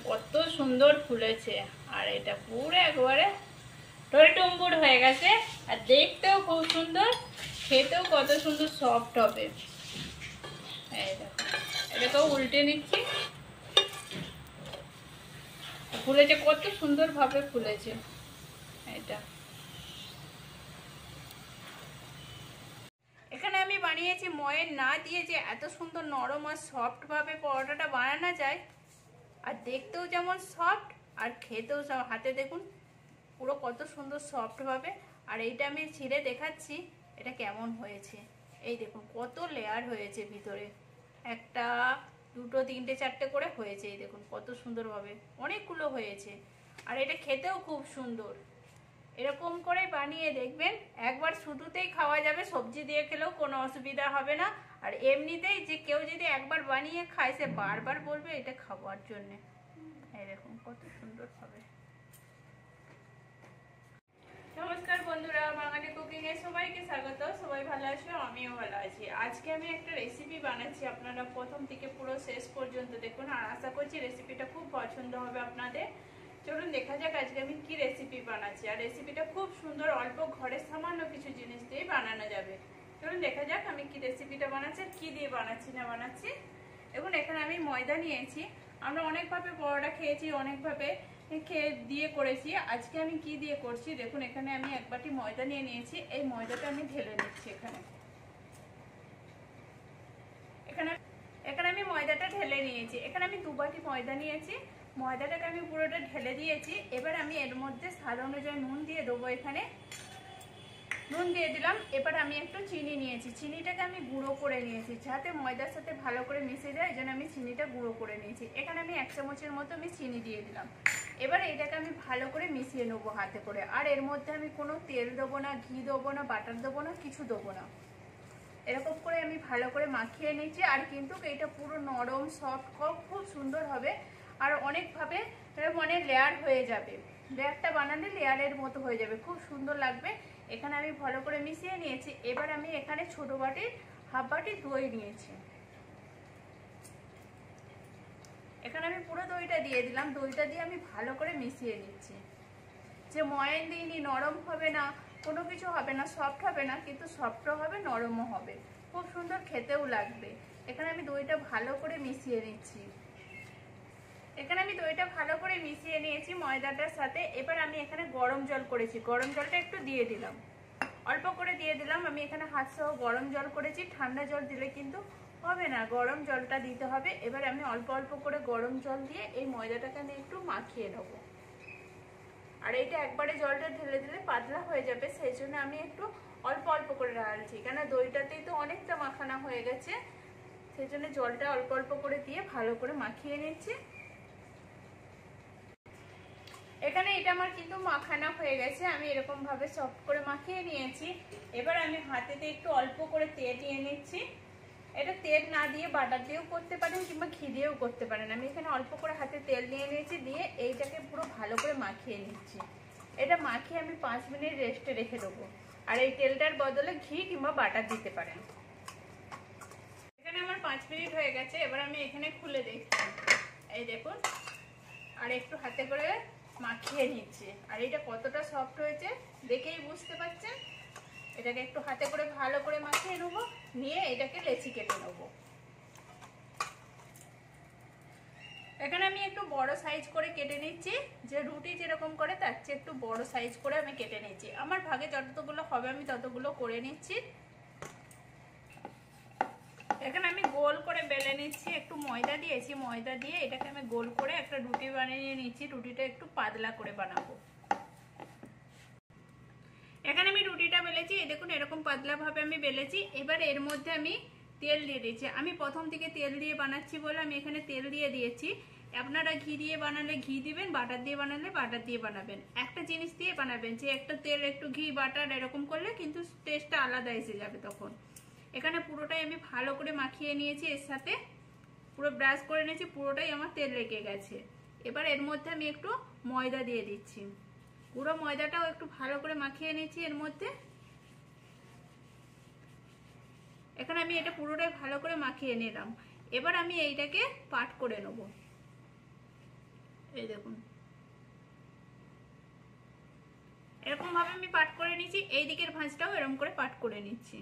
কত সুন্দর ফুলেছে আর এটা পুরো একবারে টইটুম্বুর হয়ে গেছে। আর দেখতেও খুব সুন্দর, খেতেও কত সুন্দর সফট হবে। এই দেখো, এটাকেও উল্টে নিচ্ছি। ফুলেছে কত সুন্দর ভাবে ফুলেছে এটা। এখানে আমি বানিয়েছি ময়ের না দিয়ে যে এত সুন্দর নরম আর সফট ভাবে পরোটাটা বানানো যায়। আর দেখতেও যেমন সফট আর খেতেও সব। হাতে দেখুন পুরো কত সুন্দর সফট ভাবে। আর এইটা আমি ছিঁড়ে দেখাচ্ছি এটা কেমন হয়েছে। এই দেখুন কত লেয়ার হয়েছে ভিতরে, একটা দুটো তিনটে চারটে করে হয়েছে। এই দেখুন কত সুন্দরভাবে অনেকগুলো হয়েছে। আর এটা খেতেও খুব সুন্দর। এরকম করে বানিয়ে দেখবেন, একবার শুধুতেই খাওয়া যাবে, সবজি দিয়ে খেলেও কোনো অসুবিধা হবে না। আর এমনিতেই যে কেউ যদি একবার বানিয়ে খায় সে বারবার বলবে এটা খাওয়ার জন্যে। এরকম কত সুন্দর হবে। নমস্কার বন্ধুরা, বাঙালি কুকিং এ সবাইকে স্বাগত। সবাই ভালো আছো, আমিও ভালো আছি। আজকে আমি একটা রেসিপি বানাচ্ছি, আপনারা প্রথম থেকে পুরো শেষ পর্যন্ত দেখুন। আর আশা করছি রেসিপিটা খুব পছন্দ হবে আপনাদের। চলুন দেখা যাক আজকে আমি কি রেসিপি বানাচ্ছি। আর রেসিপিটা খুব সুন্দর, অল্প ঘরের সামান্য কিছু জিনিস দিয়ে বানানো যাবে। চলুন দেখা যাক আমি কি রেসিপিটা বানাচ্ছি, কি দিয়ে বানাচ্ছি না বানাচ্ছি। দেখুন এখানে আমি ময়দা নিয়েছি। আমরা অনেকভাবে পরোটা খেয়েছি, অনেকভাবে খেয়ে দিয়ে করেছি। আজকে আমি কি দিয়ে করছি দেখুন। এখানে আমি এক বাটি ময়দা নিয়ে নিয়েছি। এই ময়দাটা আমি ঢেলে নিচ্ছি এখানে। এখানে আমি ময়দাটা ঢেলে নিয়েছি। এখানে আমি 2 বাটি ময়দা নিয়েছি। ময়দাটাকে আমি পুরোটা ঢেলে দিয়েছি। এবার আমি এর মধ্যে স্বাদ অনুযায়ী নুন দিয়ে দেবো। এখানে নুন দিয়ে দিলাম। এবার আমি একটু চিনি নিয়েছি। চিনিটাকে আমি গুঁড়ো করে নিয়েছি যাতে ময়দার সাথে ভালো করে মিশে যায়, এই জন্য আমি চিনিটা গুঁড়ো করে নিয়েছি। এখানে আমি 1 চামচের মতো আমি চিনি দিয়ে দিলাম। এবার এইটাকে আমি ভালো করে মিশিয়ে নেবো হাতে করে। আর এর মধ্যে আমি কোনো তেল দেবো না, ঘি দেবো না, বাটার দেবো না, কিছু দেবো না। এরকম করে আমি ভালো করে মাখিয়ে নিয়েছি। আর কিন্তু এটা পুরো নরম সফট খুব সুন্দর হবে। আর অনেকভাবে মানে লেয়ার হয়ে যাবে। লেয়ারটা বানালে লেয়ারের মতো হয়ে যাবে, খুব সুন্দর লাগবে। এখানে আমি ভালো করে মিশিয়ে নিয়েছি। এবার আমি এখানে ছোট বাটির হাফ বাটি দই নিয়েছি। এখানে আমি পুরো দইটা দিয়ে দিলাম। দইটা দিয়ে আমি ভালো করে মিশিয়ে নিচ্ছি। যে ময়ান দিইনি, নরম হবে না, কোনো কিছু হবে না, সফট হবে না, কিন্তু সফটও হবে, নরমও হবে, খুব সুন্দর খেতেও লাগবে। এখানে আমি দইটা ভালো করে মিশিয়ে নিচ্ছি। এখানে আমি দইটা ভালো করে মিশিয়ে নিয়েছি ময়দাটার সাথে। এবার আমি এখানে গরম জল করেছি, গরম জলটা একটু দিয়ে দিলাম, অল্প করে দিয়ে দিলাম। আমি এখানে হাত সহ গরম জল করেছি। ঠান্ডা জল দিলে কিন্তু হবে না, গরম জলটা দিতে হবে। এবার আমি অল্প অল্প করে গরম জল দিয়ে এই ময়দাটাকে আমি একটু মাখিয়ে নেবো। আর এইটা একবারে জলটা ঢেলে দিলে পাতলা হয়ে যাবে, সেই জন্য আমি একটু অল্প অল্প করে ঢালছি। কেন দইটাতেই তো অনেকটা মাখানা হয়ে গেছে, সেই জন্য জলটা অল্প অল্প করে দিয়ে ভালো করে মাখিয়ে নিচ্ছি। এখানে এটা আমার কিন্তু মাখানা হয়ে গেছে। আমি এরকম ভাবে সফট করে মাখিয়ে নিয়েছি। এবার আমি হাতেতে একটু অল্প করে তেল নিয়ে নিচ্ছি। এটা তেল না দিয়ে বাটার দিয়েও করতে পারেন কিংবা ঘি দিয়েও করতে পারেন। আমি এখানে অল্প করে হাতে তেল নিয়ে নিয়েছি, দিয়ে এইটাকে পুরো ভালো করে মাখিয়ে নিচ্ছি। এটা মাখিয়ে আমি 5 মিনিট রেস্টে রেখে দেবো। আর এই তেলটার বদলে ঘি কিংবা বাটার দিতে পারেন। এখানে আমার 5 মিনিট হয়ে গেছে। এবার আমি এখানে খুলে দেখছি, এই দেখুন। আর একটু হাতে করে মাখিয়ে নিচ্ছি। আর এটা কতটা সফট হয়েছে দেখেই বুঝতে পারছেন। এটাকে একটু হাতে করে ভালো করে মাখিয়ে নেবো, নিয়ে এটাকে লেচি কেটে নেবো। এখানে আমি একটু বড় সাইজ করে কেটে নিচ্ছি। যে রুটি যেরকম করে তার চেয়ে একটু বড় সাইজ করে আমি কেটে নিচ্ছি। আমার ভাগে যতগুলো হবে আমি ততগুলো করে নিচ্ছি। এখানে আমি গোল করে বেলে নিচ্ছি। একটু ময়দা দিয়েছি, ময়দা দিয়ে এটাকে আমি গোল করে একটা রুটি বানিয়ে নিচ্ছি। রুটিটা একটু পাতলা করে বানাবো। এখানে আমি রুটিটা বেলেছি, এই দেখুন এরকম পাতলা ভাবে আমি বেলেছি। এবার এর মধ্যে আমি তেল দিয়ে দিয়েছি। আমি প্রথম থেকে তেল দিয়ে বানাচ্ছি বলে আমি এখানে তেল দিয়ে দিয়েছি। আপনারা ঘি দিয়ে বানালে ঘি দিবেন, বাটার দিয়ে বানালে বাটার দিয়ে বানাবেন। একটা জিনিস দিয়ে বানাবেন, যে একটা তেল একটু ঘি বাটার এরকম করলে কিন্তু টেস্টটা আলাদা এসে যাবে তখন। এখানে পুরোটাই আমি ভালো করে মাখিয়ে নিয়েছি, এর সাথে পুরো ব্রাশ করে নিয়েছি, পুরোটাই আমার তেল লেগে গেছে। এবার এর মধ্যে আমি একটু ময়দা দিয়ে দিচ্ছি। পুরো ময়দাটাও একটু ভালো করে মাখিয়ে নিয়েছি এর মধ্যে। এখানে আমি এটা পুরোটাই ভালো করে মাখিয়ে নিলাম। এবার আমি এইটাকে পাট করে নেব। এই দেখুন এরকম ভাবে আমি পাট করে নিচ্ছি, এই দিকের ভাঁজটাও এরকম করে পাট করে নিচ্ছি।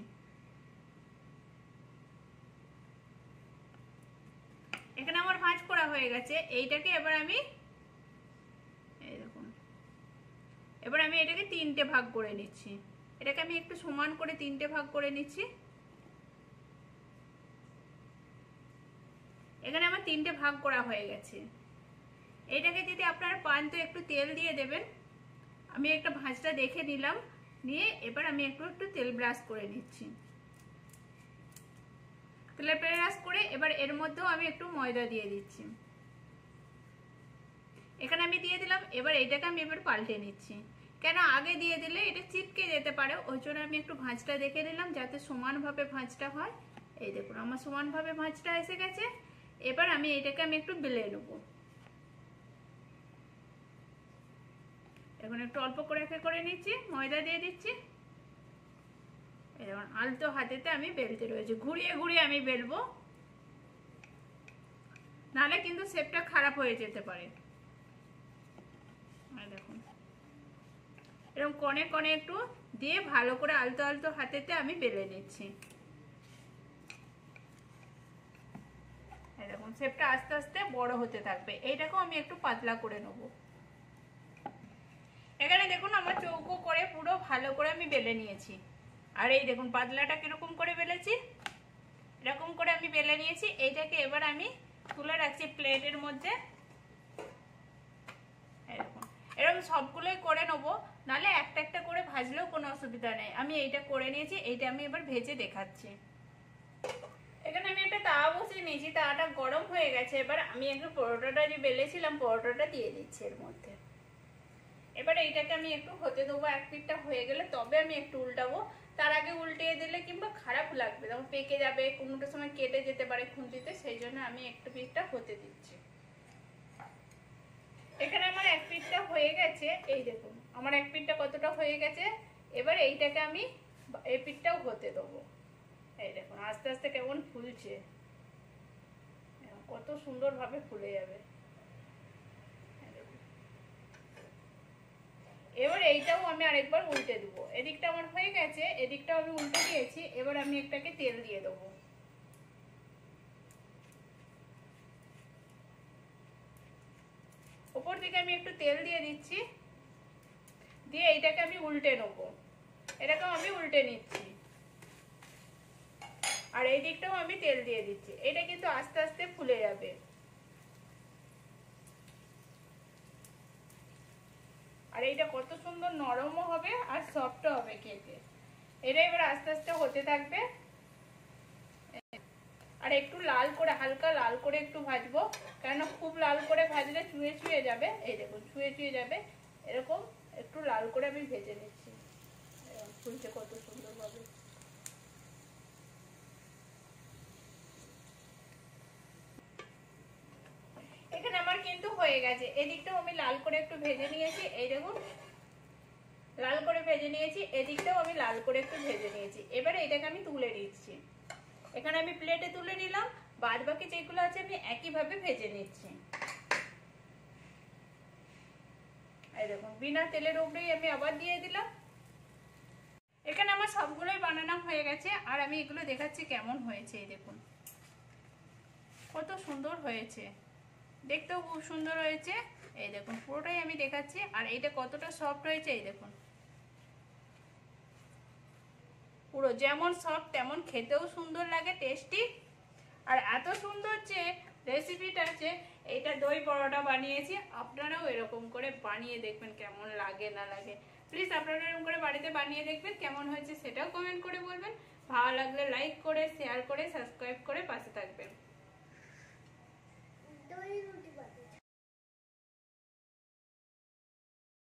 এখানে আমার ভাঁজ করা হয়ে গেছে। এইটাকে এবার আমি এই দেখুন এবার আমি এটাকে 3টে ভাগ করে নিচ্ছি। এটাকে আমি একটু সমান করে 3টে ভাগ করে নিচ্ছি। এখানে আমার 3টে ভাগ করা হয়ে গেছে। এটাকে যদি আপনারা পান তো একটু তেল দিয়ে দেবেন। আমি একটা ভাঁজটা দেখে নিলাম, নিয়ে এবার আমি একটু তেল ব্রাশ করে নিচ্ছি। তেল ব্রাশ করে এবার এর মধ্যেও আমি একটু ময়দা দিয়ে দিচ্ছি। এখানে আমি দিয়ে দিলাম। এবার এটাকে আমি এবার পাল্টে নিচ্ছি, কেন আগে দিয়ে দিলে এটা চিপকে যেতে পারে, ওই জন্য আমি একটু ভাঁজটা দেখে নিলাম যাতে সমানভাবে ভাঁজটা হয়। এই দেখুন আমার সমানভাবে ভাঁজটা এসে গেছে। এবার আমি এটাকে আমি একটু বেলে নেবো। এখন একটু অল্প করে নিচ্ছি, ময়দা দিয়ে দিচ্ছি। এখন আলতো হাতেতে আমি বেলতে রয়েছে, ঘুরিয়ে ঘুরিয়ে আমি বেলবো, নাহলে কিন্তু শেপটা খারাপ হয়ে যেতে পারে। দেখুন এরকম কনে কনে একটু দিয়ে ভালো করে আলতো আলতো হাতেতে আমি বেলে নিচ্ছি। দেখুন শেপটা আস্তে আস্তে বড় হতে থাকবে। এইটাকেও আমি একটু পাতলা করে নেবো। এখানে দেখুন আমার চৌকো করে পুরো ভালো করে আমি বেলে নিয়েছি। আর এই দেখুন পাতলাটা কিরকম করে বেলেছি, এরকম করে আমি বেলে নিয়েছি। এইটাকে এবার আমি তুলে রাখছি প্লেটের মধ্যে। এরকম সবগুলোই করে নেবো, নাহলে একটা একটা করে ভাজলেও কোনো অসুবিধা নেই। আমি এইটা করে নিয়েছি, এইটা আমি এবার ভেজে দেখাচ্ছি। এখানে আমি একটা তাওয়া বসিয়ে নিয়েছি, তাওয়াটা গরম হয়ে গেছে। এবার আমি একটু পরোটাটা যে বেলেছিলাম পরোটাটা দিয়ে দিচ্ছি এর মধ্যে। এবার এইটাকে আমি একটু হতে দেবো, এক পিঠটা হয়ে গেলে তবে আমি একটু উল্টাবো। তার আগে উল্টিয়ে দিলে কিংবা খারাপ লাগবে, তখন পেকে যাবে, কোনোটা সময় কেটে যেতে পারে খুন্তিতে, সেই জন্য আমি একটু পিঠটা হতে দিচ্ছি। এখানে আমার এক পিঠটা হয়ে গেছে। এই দেখুন আমার এক পিঠটা কতটা হয়ে গেছে। এবার এইটাকে আমি এই পিঠটাও হতে দেবো। এই দেখুন আস্তে আস্তে কেমন ফুলছে, কত সুন্দর ভাবে ফুলে যাবে। এবার এইটাও আমি আরেকবার উল্টে দেবো। এদিকটা আমার হয়ে গেছে, এদিকটাও আমি উল্টে দিয়েছি। এবার আমি একটাকে তেল দিয়ে দেবো। উপর দিকে আমি একটু তেল দিয়ে দিচ্ছি, দিয়ে এইটাকে আমি উল্টে নেবো। এটাকেও আমি উল্টে নিচ্ছি, আর এই দিকটাও আমি তেল দিয়ে দিচ্ছি। এটা কিন্তু আস্তে আস্তে ফুলে যাবে। আর এইটা কত সুন্দর নরমও হবে আর সফটও হবে খেতে। এটা এবার আস্তে আস্তে হতে থাকবে। আর একটু লাল করে, হালকা লাল করে একটু ভাজবো, কেননা খুব লাল করে ভাজলে চুয়ে চুয়ে যাবে। এই দেখুন চুয়ে চুয়ে যাবে, এরকম একটু লাল করে আমি ভেজে নিচ্ছি। ফুলছে কত সুন্দর ভাবে। এখানে আমার কিন্তু হয়ে গেছে। এদিকটাও আমি লাল করে একটু ভেজে নিয়েছি। এই দেখুন লাল করে ভেজে নিয়েছি, এদিকটাও আমি লাল করে একটু ভেজে নিয়েছি। এবারে এটাকে আমি তুলে নিচ্ছি। এখানে আমি প্লেটে তুলে নিলাম, বাদ বাকি যেগুলো আছে আমি একইভাবে ভেজে নিচ্ছি। এই দেখুন বিনা তেলের উপরেই আমি আবার দিয়ে দিলাম। এখানে আমার সবগুলোই বানানো হয়ে গেছে, আর আমি এগুলো দেখাচ্ছি কেমন হয়েছে। এই দেখুন কত সুন্দর হয়েছে, দেখতেও খুব সুন্দর হয়েছে। এই দেখুন পুরোটাই আমি দেখাচ্ছি, আর এইটা কতটা সফট হয়েছে। এই দেখুন পুরো যেমন সফট তেমন খেতেও সুন্দর লাগে, টেস্টি। আর এত সুন্দর যে রেসিপিটা আছে, এইটা দই পরোটা বানিয়েছি। আপনারাও এরকম করে বানিয়ে দেখবেন কেমন লাগে না লাগে। প্লিজ আপনারা এরকম করে বাড়িতে বানিয়ে দেখবেন, কেমন হয়েছে সেটাও কমেন্ট করে বলবেন। ভালো লাগলে লাইক করে, শেয়ার করে, সাবস্ক্রাইব করে পাশে থাকবেন।